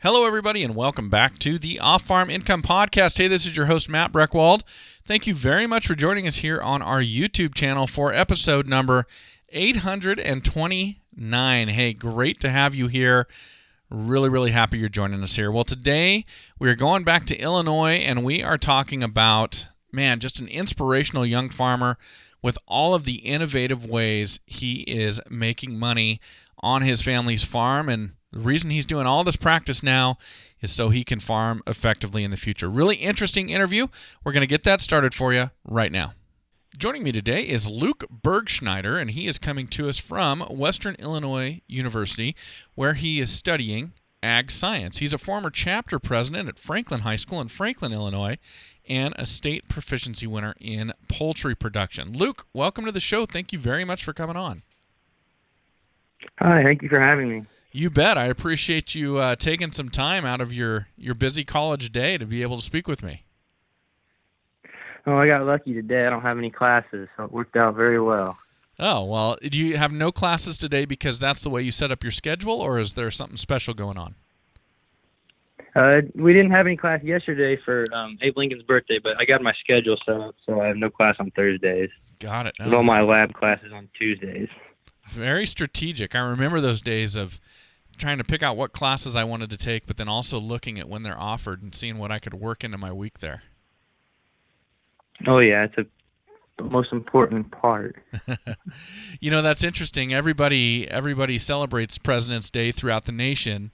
Hello, everybody, and welcome back to the Off-Farm Income Podcast. Hey, this is your host, Matt Breckwald. Thank you very much for joining us here on our YouTube channel for episode number 829. Hey, great to have you here. Really happy you're joining us here. Well, today we're going back to Illinois, and we are talking about, just an inspirational young farmer with all of the innovative ways he is making money on his family's farm. And the reason he's doing all this practice now is so he can farm effectively in the future. Really interesting interview. We're going to get that started for you right now. Joining me today is Luke Bergschneider, and he is coming to us from Western Illinois University, where he is studying ag science. He's a former chapter president at Franklin High School in Franklin, Illinois, and a state proficiency winner in poultry production. Luke, welcome to the show. Thank you very much for coming on. Hi, thank you for having me. You bet. I appreciate you taking some time out of your busy college day to be able to speak with me. Oh, I got lucky today. I don't have any classes, so it worked out very well. Oh, well, do you have no classes today because that's the way you set up your schedule, or is there something special going on? We didn't have any class yesterday for Abe Lincoln's birthday, but I got my schedule set up, so I have no class on Thursdays. Got it. With all my lab classes on Tuesdays. Very strategic. I remember those days of trying to pick out what classes I wanted to take, but then also looking at when they're offered and seeing what I could work into my week there. Oh, yeah, it's the most important part. That's interesting. Everybody celebrates President's Day throughout the nation,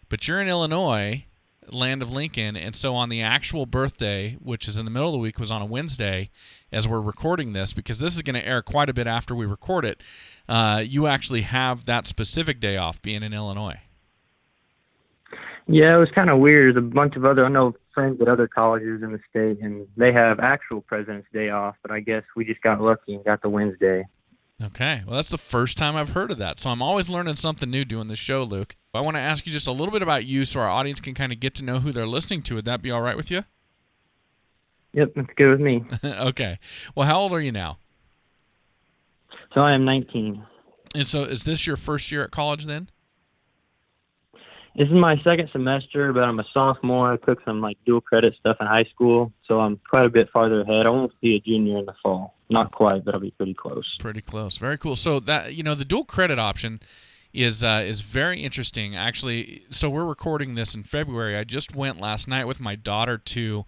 but you're in Illinois, land of Lincoln, and so on the actual birthday, which is in the middle of the week, was on a Wednesday as we're recording this, because this is going to air quite a bit after we record it. You actually have that specific day off being in Illinois. Yeah, it was kind of weird. There's a bunch of I know friends at other colleges in the state, and they have actual President's Day off, but I guess we just got lucky and got the Wednesday. Okay. Well, that's the first time I've heard of that, so I'm always learning something new doing this show, Luke. I want to ask you just a little bit about you so our audience can kind of get to know who they're listening to. Would that be all right with you? Yep, that's good with me. Okay. Well, how old are you now? So I am 19. And so is this your first year at college then? This is my second semester, but I'm a sophomore. I took some dual credit stuff in high school, so I'm quite a bit farther ahead. I won't be a junior in the fall. Not quite, but I'll be pretty close. Pretty close. Very cool. So that the dual credit option is very interesting. Actually, so we're recording this in February. I just went last night with my daughter to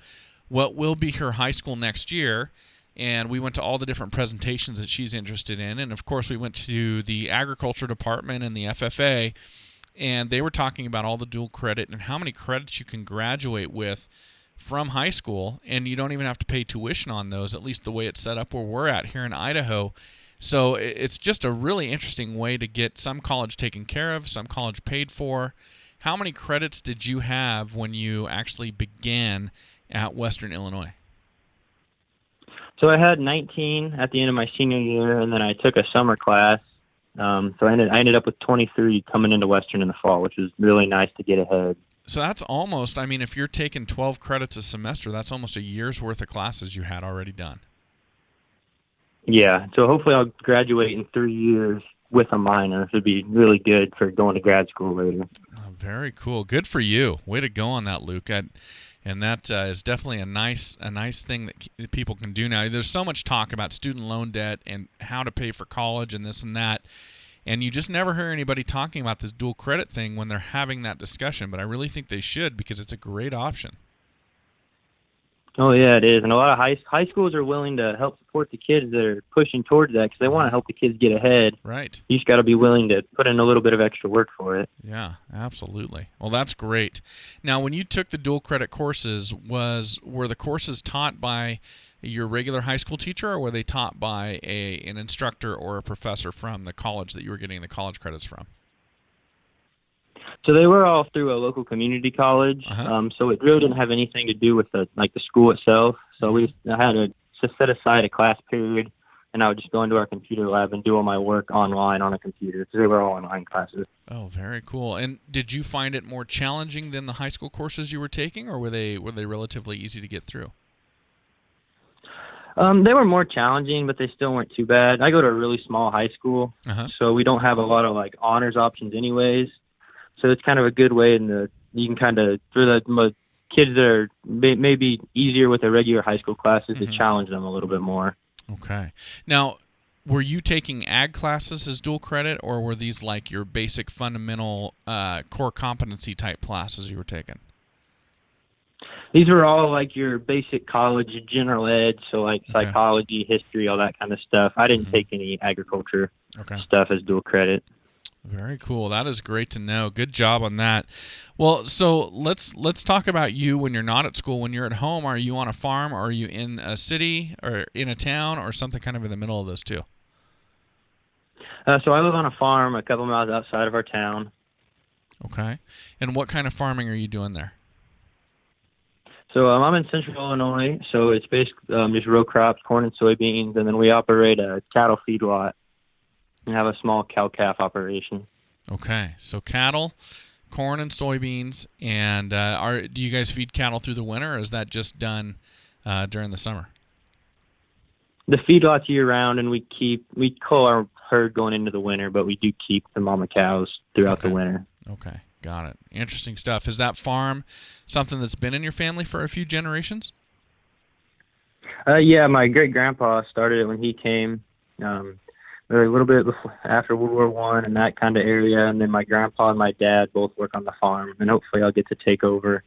what will be her high school next year, and we went to all the different presentations that she's interested in. And, of course, we went to the agriculture department and the FFA, and they were talking about all the dual credit and how many credits you can graduate with from high school, and you don't even have to pay tuition on those, at least the way it's set up where we're at here in Idaho. So it's just a really interesting way to get some college taken care of, some college paid for. How many credits did you have when you actually began at Western Illinois? So I had 19 at the end of my senior year, and then I took a summer class. So I ended up with 23 coming into Western in the fall, which was really nice to get ahead. So that's almost, if you're taking 12 credits a semester, that's almost a year's worth of classes you had already done. Yeah, so hopefully I'll graduate in 3 years with a minor. It would be really good for going to grad school later. Oh, very cool. Good for you. Way to go on that, Luke. And that is definitely a nice thing that people can do now. There's so much talk about student loan debt and how to pay for college and this and that, and you just never hear anybody talking about this dual credit thing when they're having that discussion, but I really think they should because it's a great option. Oh, yeah, it is. And a lot of high schools are willing to help support the kids that are pushing towards that because they want to help the kids get ahead. Right. You just got to be willing to put in a little bit of extra work for it. Yeah, absolutely. Well, that's great. Now, when you took the dual credit courses, were the courses taught by your regular high school teacher, or were they taught by an instructor or a professor from the college that you were getting the college credits from? So they were all through a local community college, so it really didn't have anything to do with the school itself. So I had to set aside a class period, and I would just go into our computer lab and do all my work online on a computer, because they were all online classes. Oh, very cool. And did you find it more challenging than the high school courses you were taking, or were they relatively easy to get through? They were more challenging, but they still weren't too bad. I go to a really small high school, so we don't have a lot of honors options anyways. So it's kind of a good way to you can kind of, for the kids that are maybe easier with the regular high school classes, to challenge them a little bit more. Okay. Now, were you taking ag classes as dual credit, or were these like your basic fundamental core competency type classes you were taking? These were all like your basic college general ed, so like psychology, history, all that kind of stuff. I didn't take any agriculture stuff as dual credit. Very cool. That is great to know. Good job on that. Well, so let's talk about you when you're not at school. When you're at home, are you on a farm, or are you in a city or in a town, or something kind of in the middle of those two? So I live on a farm a couple miles outside of our town. Okay. And what kind of farming are you doing there? So I'm in central Illinois, so it's basically just row crops, corn and soybeans, and then we operate a cattle feedlot and have a small cow-calf operation. Okay, so cattle, corn and soybeans, and do you guys feed cattle through the winter, or is that just done during the summer? The feedlot's year-round, and we cull our herd going into the winter, but we do keep the mama cows throughout the winter. Okay. Got it. Interesting stuff. Is that farm something that's been in your family for a few generations? Yeah, my great-grandpa started it when he came, a little bit after World War I and that kind of area, and then my grandpa and my dad both work on the farm, and hopefully I'll get to take over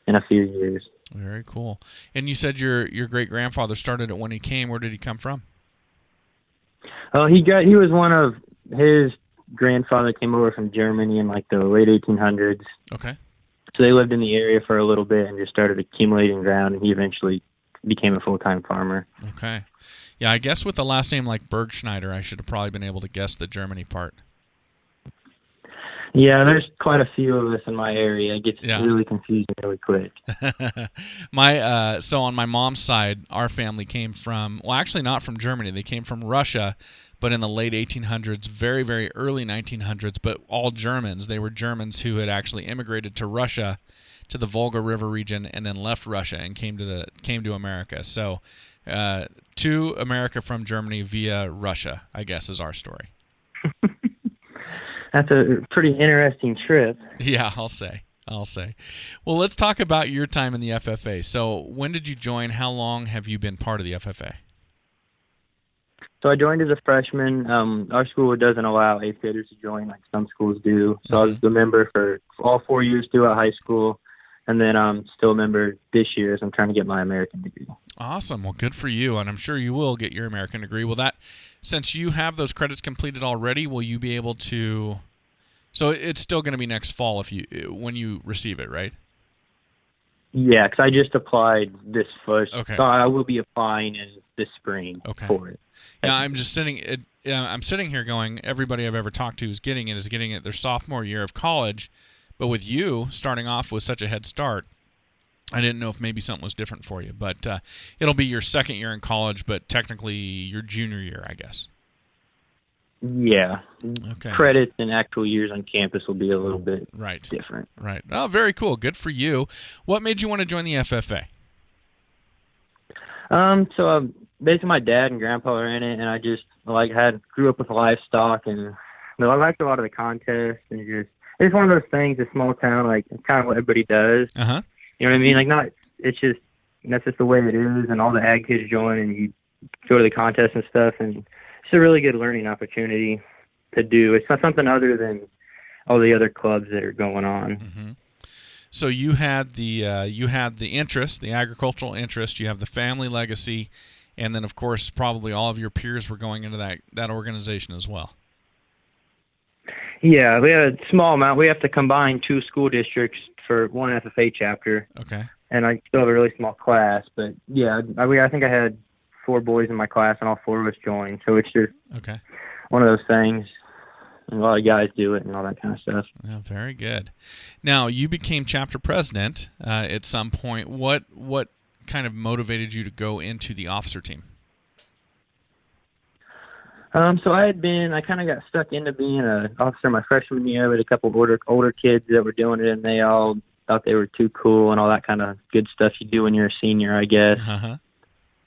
in a few years. Very cool. And you said your great-grandfather started it when he came. Where did he come from? He was one of his grandfather came over from Germany in like the late 1800s. Okay. So they lived in the area for a little bit and just started accumulating ground, and he eventually became a full-time farmer. Okay. Yeah, I guess with the last name like Bergschneider, I should have probably been able to guess the Germany part. Yeah, there's quite a few of us in my area. It gets really confusing really quick. So on my mom's side, our family came from, well, actually not from Germany. They came from Russia, but in the late 1800s, very, very early 1900s, but all Germans. They were Germans who had actually immigrated to Russia, to the Volga River region, and then left Russia and came to America. So to America from Germany via Russia, I guess, is our story. That's a pretty interesting trip. Yeah, I'll say. Well, let's talk about your time in the FFA. So when did you join? How long have you been part of the FFA? So I joined as a freshman. Our school doesn't allow eighth graders to join like some schools do. So I was a member for all 4 years throughout high school, and then I'm still a member this year as I'm trying to get my American degree. Awesome. Well, good for you, and I'm sure you will get your American degree. Will that, since you have those credits completed already, will you be able to? So it's still going to be next fall when you receive it, right? Yeah, because I just applied this first. Okay. So I will be applying in this spring for it. Yeah, I'm sitting here going, everybody I've ever talked to is getting it their sophomore year of college, but with you starting off with such a head start, I didn't know if maybe something was different for you. But it'll be your second year in college, but technically your junior year, I guess. Yeah. Okay. Credits and actual years on campus will be a little bit different. Right. Oh, very cool. Good for you. What made you want to join the FFA? So basically my dad and grandpa are in it, and I just grew up with livestock, and I liked a lot of the contests, and it's one of those things, a small town, like it's kind of what everybody does. Uh-huh. You know what I mean? That's just the way it is, and all the ag kids join, and you go to the contests and stuff, and it's a really good learning opportunity to do. It's not something other than all the other clubs that are going on. Mm-hmm. So you had the interest, the agricultural interest. You have the family legacy, and then of course probably all of your peers were going into that organization as well. Yeah, we had a small amount. We have to combine 2 school districts for one FFA chapter. Okay. And I still have a really small class, but yeah, I think I had 4 boys in my class, and all 4 of us joined. So it's just one of those things. And a lot of guys do it and all that kind of stuff. Yeah, very good. Now, you became chapter president at some point. What kind of motivated you to go into the officer team? So I kind of got stuck into being an officer my freshman year with a couple of older kids that were doing it, and they all thought they were too cool and all that kind of good stuff you do when you're a senior, I guess. Uh-huh.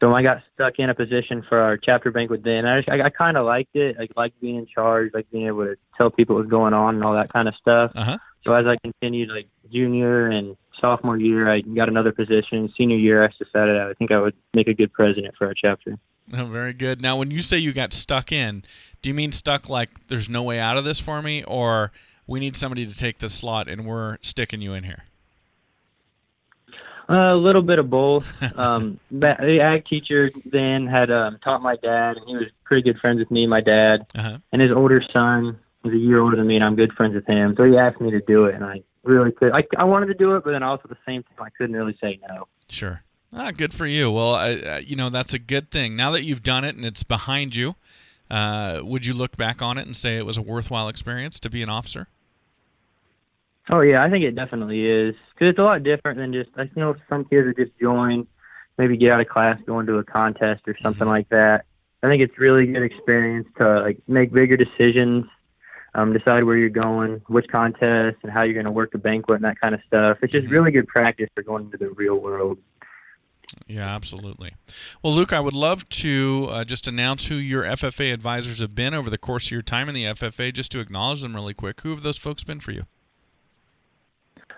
So I got stuck in a position for our chapter banquet then. I kind of liked it. I liked being in charge, like being able to tell people what was going on and all that kind of stuff. Uh-huh. So as I continued, like junior and sophomore year, I got another position. Senior year, I decided I think I would make a good president for our chapter. Oh, very good. Now, when you say you got stuck in, do you mean stuck like there's no way out of this for me, or we need somebody to take this slot and we're sticking you in here? A little bit of both. The ag teacher then had taught my dad, and he was pretty good friends with me and my dad. And his older son was a year older than me, and I'm good friends with him. So he asked me to do it, and I really could. I wanted to do it, but then also at the same time, I couldn't really say no. Sure. Good for you. Well, that's a good thing. Now that you've done it and it's behind you, would you look back on it and say it was a worthwhile experience to be an officer? Oh, yeah, I think it definitely is. Because it's a lot different than just, I know some kids that just join, maybe get out of class, go into a contest or something like that. I think it's really good experience to like make bigger decisions, decide where you're going, which contest, and how you're going to work the banquet and that kind of stuff. It's just really good practice for going into the real world. Yeah, absolutely. Well, Luke, I would love to just announce who your FFA advisors have been over the course of your time in the FFA, just to acknowledge them really quick. Who have those folks been for you?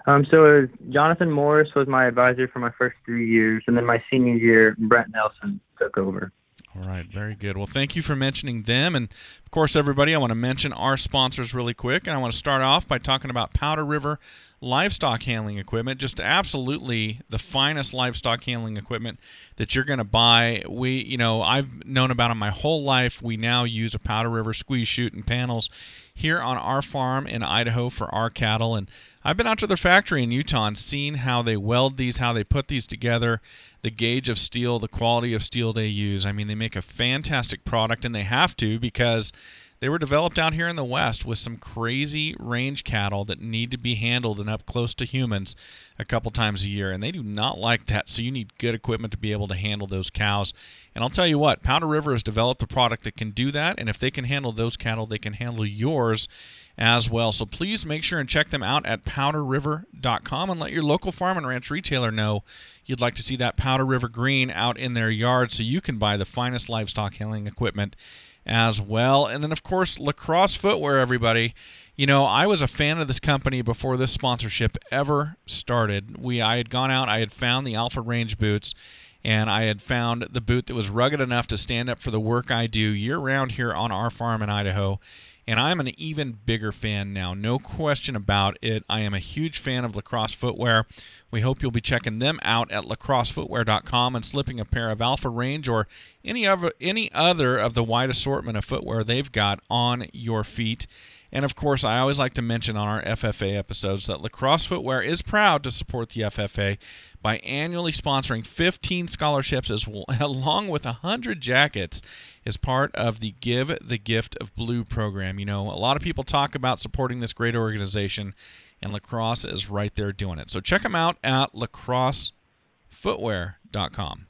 So Jonathan Morris was my advisor for my first 3 years, and then my senior year, Brett Nelson took over. All right, very good. Well, thank you for mentioning them. And, of course, everybody, I want to mention our sponsors really quick. And I want to start off by talking about Powder River livestock handling equipment, just absolutely the finest livestock handling equipment that you're going to buy. I've known about them my whole life. We now use a Powder River squeeze chute and panels here on our farm in Idaho for our cattle. And I've been out to their factory in Utah and seen how they weld these, how they put these together, the gauge of steel, the quality of steel they use. I mean, they make a fantastic product, and they have to, because they were developed out here in the West with some crazy range cattle that need to be handled and up close to humans a couple times a year, and they do not like that, so you need good equipment to be able to handle those cows. And I'll tell you what, Powder River has developed a product that can do that, and if they can handle those cattle, they can handle yours as well. So please make sure and check them out at powderriver.com and let your local farm and ranch retailer know you'd like to see that Powder River green out in their yard so you can buy the finest livestock handling equipment as well. And then, of course, Lacrosse Footwear, everybody. I was a fan of this company before this sponsorship ever started. I had gone out, I had found the Alpha Range boots, and I had found the boot that was rugged enough to stand up for the work I do year-round here on our farm in Idaho. And I'm an even bigger fan now, no question about it. I am a huge fan of Lacrosse Footwear. We hope you'll be checking them out at lacrossefootwear.com and slipping a pair of Alpha Range or any other of the wide assortment of footwear they've got on your feet. And, of course, I always like to mention on our FFA episodes that Lacrosse Footwear is proud to support the FFA by annually sponsoring 15 scholarships along with 100 jackets as part of the Give the Gift of Blue program. A lot of people talk about supporting this great organization, and Lacrosse is right there doing it. So check them out at lacrossefootwear.com.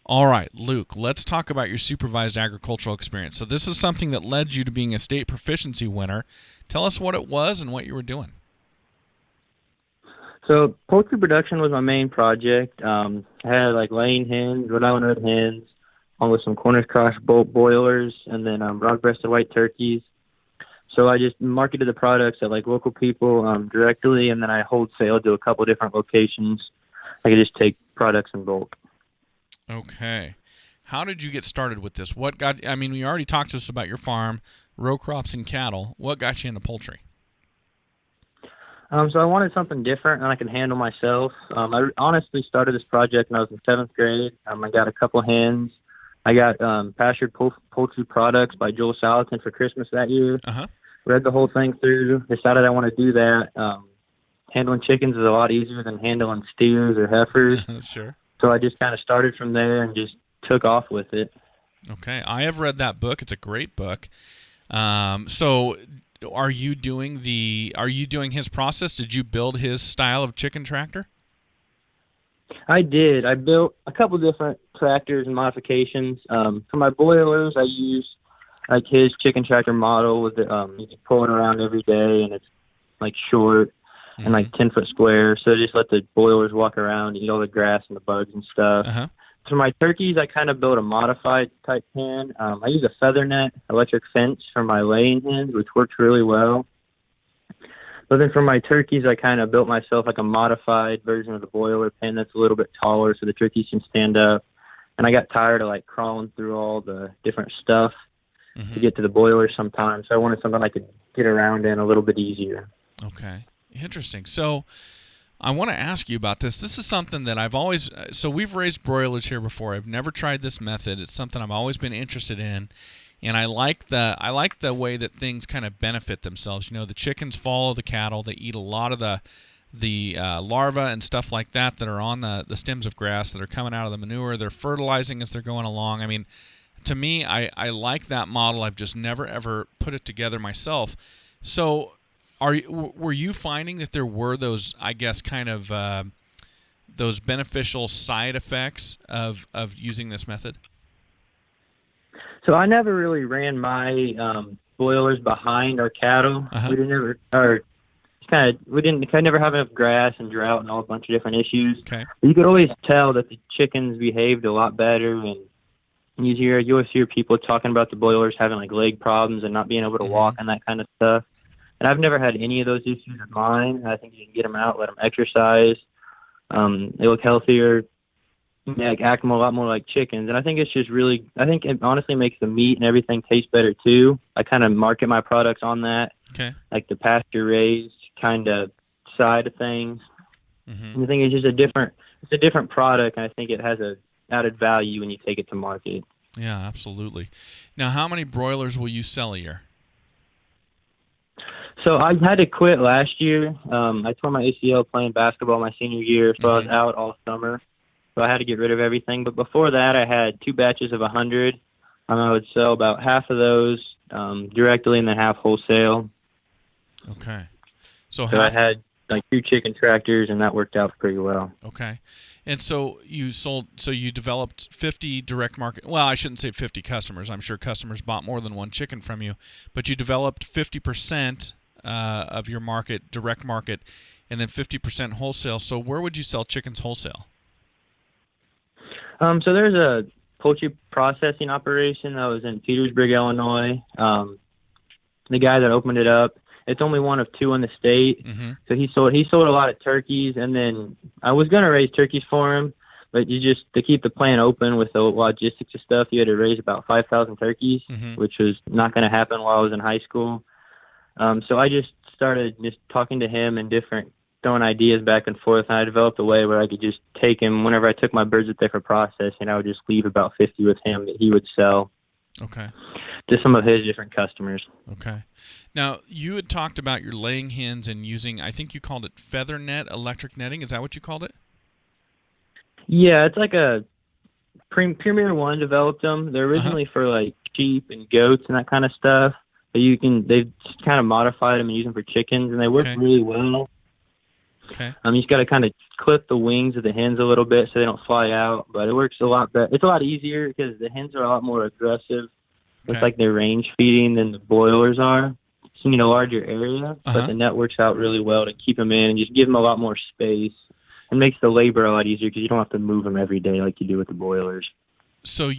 All right, Luke, let's talk about your supervised agricultural experience. So this is something that led you to being a state proficiency winner. Tell us what it was and what you were doing. So poultry production was my main project. I had laying hens, Rhode Island red hens, along with some Cornish cross broilers, and then broad-breasted white turkeys. So I just marketed the products at local people directly, and then I wholesale to a couple different locations. I could just take products in bulk. Okay. How did you get started with this? You already talked to us about your farm, row crops and cattle. What got you into poultry? So I wanted something different and I could handle myself. I honestly started this project when I was in 7th grade. I got a couple hens. I got Pastured Poultry Products by Joel Salatin for Christmas that year. Read the whole thing through, decided I want to do that. Handling chickens is a lot easier than handling steers or heifers. Sure. So I just kind of started from there and just took off with it. Okay. I have read that book. It's a great book. So are you doing his process? Did you build his style of chicken tractor? I did. I built a couple different tractors and modifications. For my boilers, I used his chicken tractor model with you can pull it around every day, and it's short and 10-foot square. So just let the boilers walk around, eat all the grass and the bugs and stuff. For my turkeys, I kind of built a modified type pen. I use a feather net electric fence for my laying hens, which works really well. But then for my turkeys, I kind of built myself like a modified version of the broiler pen that's a little bit taller so the turkeys can stand up. And I got tired of like crawling through all the different stuff to get to the broilers sometimes. So I wanted something I could get around in a little bit easier. Okay. Interesting. So I want to ask you about this. This is something that I've always, so we've raised broilers here before. I've never tried this method. It's something I've always been interested in. And I like the way that things kind of benefit themselves. You know, the chickens follow the cattle. They eat a lot of the larvae and stuff like that are on the stems of grass that are coming out of the manure. They're fertilizing as they're going along. I mean, to me, I like that model. I've just never, ever put it together myself. So were you finding that there were those, I guess, kind of those beneficial side effects of using this method? So I never really ran my broilers behind our cattle. We didn't never have enough grass and drought and all a bunch of different issues. Okay. You could always tell that the chickens behaved a lot better, and you always hear people talking about the broilers having like leg problems and not being able to walk and that kind of stuff. And I've never had any of those issues with mine. I think you can get them out, let them exercise. They look healthier. Act a lot more like chickens. And I think it's just really, I think it honestly makes the meat and everything taste better too. I kind of market my products on that. Okay. Like the pasture raised kind of side of things. And I think it's just a different product, and I think it has a added value when you take it to market. Yeah, absolutely. Now, how many broilers will you sell a year? So I had to quit last year. I tore my ACL playing basketball my senior year, so I was out all summer. So I had to get rid of everything. But before that, I had 2 batches of 100. I would sell about half of those directly and then half wholesale. Okay. So I had like 2 chicken tractors, and that worked out pretty well. Okay. And so you developed 50 direct market. Well, I shouldn't say 50 customers. I'm sure customers bought more than one chicken from you, but you developed 50% of your market, direct market, and then 50% wholesale. So where would you sell chickens wholesale? So there's a poultry processing operation that was in Petersburg, Illinois. The guy that opened it up, it's only one of 2 in the state. So he sold a lot of turkeys, and then I was going to raise turkeys for him, but to keep the plant open with the logistics and stuff, you had to raise about 5,000 turkeys, which was not going to happen while I was in high school. So I just started talking to him and throwing ideas back and forth, and I developed a way where I could just take him whenever I took my birds up there for processing. I would just leave about 50 with him that he would sell. Okay. To some of his different customers. Okay. Now, you had talked about your laying hens and using, I think you called it feather net electric netting. Is that what you called it? Yeah, it's like a Premier One developed them. They're originally for like sheep and goats and that kind of stuff. But they've kind of modified them and use them for chickens, and they work really well. Okay. You just got to kind of clip the wings of the hens a little bit so they don't fly out, but it works a lot better. It's a lot easier because the hens are a lot more aggressive. It's like they're range feeding than the broilers are. It's in a larger area, but the net works out really well to keep them in and just give them a lot more space. It makes the labor a lot easier because you don't have to move them every day like you do with the broilers. So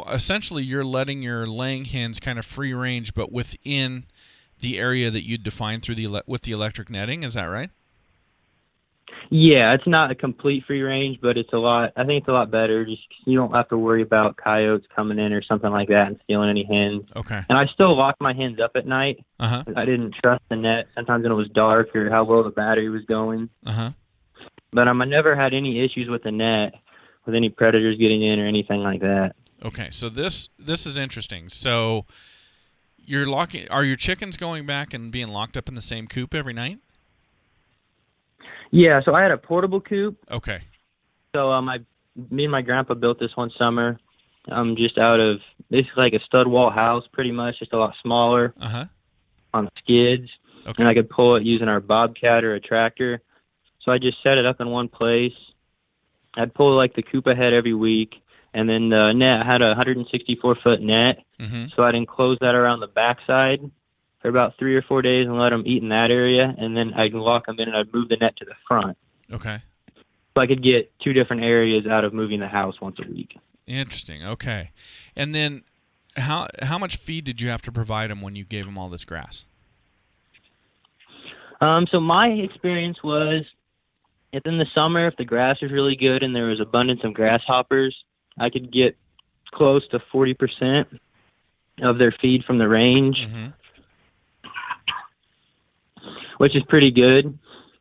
essentially you're letting your laying hens kind of free range, but within the area that you define with the electric netting. Is that right? Yeah, it's not a complete free range, but I think it's a lot better. Just you don't have to worry about coyotes coming in or something like that and stealing any hens. Okay. And I still lock my hens up at night. I didn't trust the net. Sometimes when it was dark or how low the battery was going. But I never had any issues with the net, with any predators getting in or anything like that. Okay, so this is interesting. So are your chickens going back and being locked up in the same coop every night? Yeah, so I had a portable coop. Okay. So me and my grandpa built this one summer, just out of basically like a stud wall house, pretty much, just a lot smaller, on skids, and I could pull it using our Bobcat or a tractor. So I just set it up in one place. I'd pull like the coop ahead every week, and then the net, I had a 164-foot net, so I'd enclose that around the backside for about 3 or 4 days and let them eat in that area, and then I'd lock them in and I'd move the net to the front. Okay. So I could get 2 different areas out of moving the house once a week. Interesting. Okay. And then how much feed did you have to provide them when you gave them all this grass? So my experience was, if in the summer, if the grass was really good and there was abundance of grasshoppers, I could get close to 40% of their feed from the range, which is pretty good.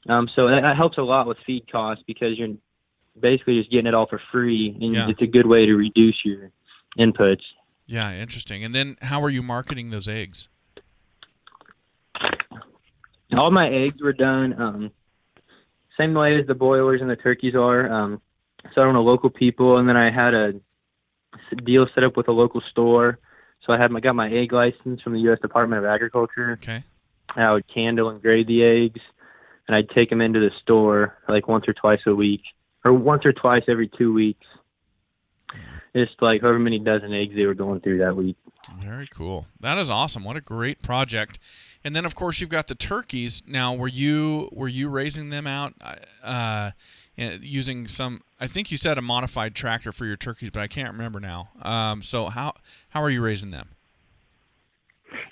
So that helps a lot with feed costs because you're basically just getting it all for free, and it's a good way to reduce your inputs. Yeah, interesting. And then how are you marketing those eggs? All my eggs were done same way as the broilers and the turkeys are. So on a local people, and then I had a deal set up with a local store. So I got my egg license from the U.S. Department of Agriculture. Okay. And I would candle and grade the eggs, and I'd take them into the store like once or twice a week, or once or twice every 2 weeks. Just like however many dozen eggs they were going through that week. Very cool. That is awesome. What a great project. And then, of course, you've got the turkeys. Now, were you raising them out using some? I think you said a modified tractor for your turkeys, but I can't remember now. So how are you raising them?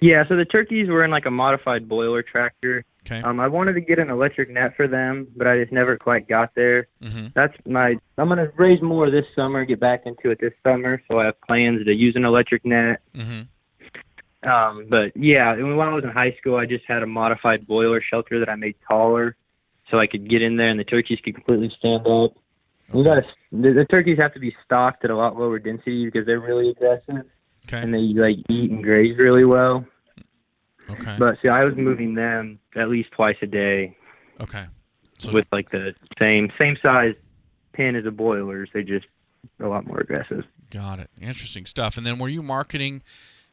Yeah, so the turkeys were in like a modified broiler tractor. Okay. I wanted to get an electric net for them, but I just never quite got there. I'm going to raise more this summer, get back into it this summer, so I have plans to use an electric net. But yeah, when I was in high school, I just had a modified broiler shelter that I made taller so I could get in there and the turkeys could completely stand up. Okay. The turkeys have to be stocked at a lot lower density because they're really aggressive. Okay. And they like eat and graze really well. Okay. But see, I was moving them at least twice a day. Okay. So with like the same size pen as the broilers, they just a lot more aggressive. Got it. Interesting stuff. And then were you marketing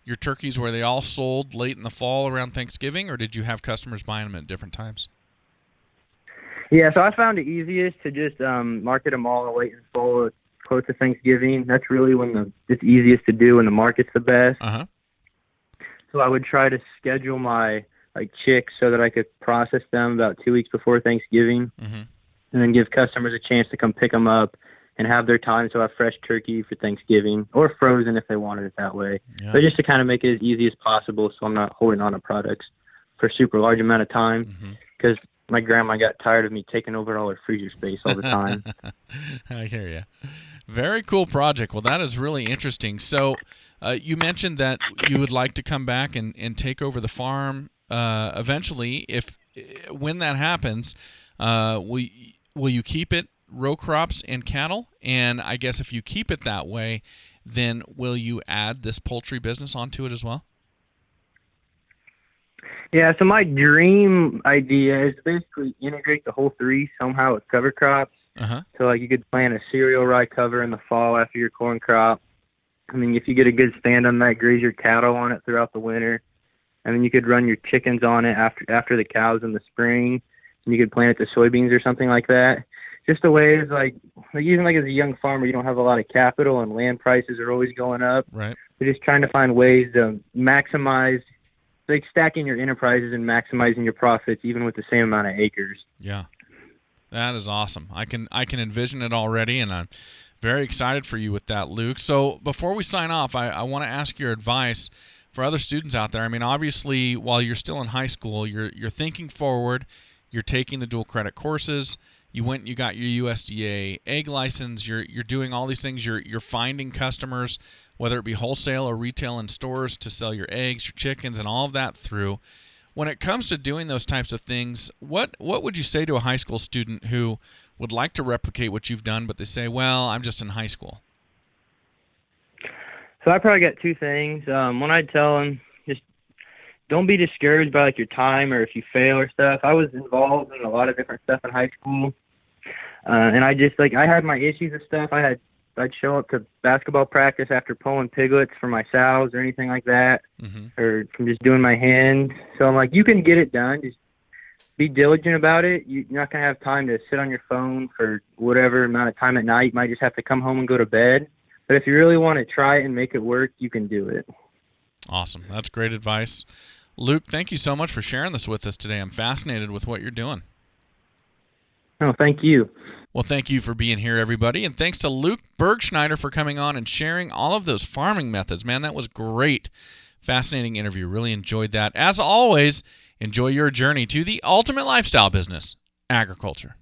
your turkeys where they all sold late in the fall around Thanksgiving, or did you have customers buying them at different times? Yeah, so I found it easiest to just market them all late in the fall, close to Thanksgiving. That's really when it's easiest to do when the market's the best. So I would try to schedule my chicks so that I could process them about 2 weeks before Thanksgiving, and then give customers a chance to come pick them up and have their time so I have fresh turkey for Thanksgiving, or frozen if they wanted it that way. Yeah. But just to kind of make it as easy as possible so I'm not holding on to products for a super large amount of time, because my grandma got tired of me taking over all her freezer space all the time. I hear you. Very cool project. Well, that is really interesting. So you mentioned that you would like to come back and take over the farm eventually. When that happens, will you keep it row crops and cattle? And I guess if you keep it that way, then will you add this poultry business onto it as well? Yeah, so my dream idea is to basically integrate the whole three somehow with cover crops. So like you could plant a cereal rye cover in the fall after your corn crop. I mean, if you get a good stand on that, graze your cattle on it throughout the winter. And then you could run your chickens on it after the cows in the spring. And you could plant it to soybeans or something like that. Just the way is like even like as a young farmer, you don't have a lot of capital and land prices are always going up. Right. We're just trying to find ways to maximize, like stacking your enterprises and maximizing your profits even with the same amount of acres. Yeah. That is awesome. I can envision it already, and I'm very excited for you with that, Luke. So before we sign off, I want to ask your advice for other students out there. I mean, obviously, while you're still in high school, you're thinking forward. You're taking the dual credit courses. You went and you got your USDA egg license. You're doing all these things. You're finding customers, whether it be wholesale or retail in stores, to sell your eggs, your chickens, and all of that through. When it comes to doing those types of things, what would you say to a high school student who would like to replicate what you've done, but they say, well, I'm just in high school? So I probably got two things. One, I'd tell them, just don't be discouraged by like your time or if you fail or stuff. I was involved in a lot of different stuff in high school. And I just I had my issues and stuff. I'd show up to basketball practice after pulling piglets for my sows or anything like that, or from just doing my hands. So I'm like, you can get it done. Just be diligent about it. You're not going to have time to sit on your phone for whatever amount of time at night. You might just have to come home and go to bed. But if you really want to try it and make it work, you can do it. Awesome. That's great advice. Luke, thank you so much for sharing this with us today. I'm fascinated with what you're doing. Oh, thank you. Well, thank you for being here, everybody. And thanks to Luke Bergschneider for coming on and sharing all of those farming methods. Man, that was great. Fascinating interview. Really enjoyed that. As always, enjoy your journey to the ultimate lifestyle business, agriculture.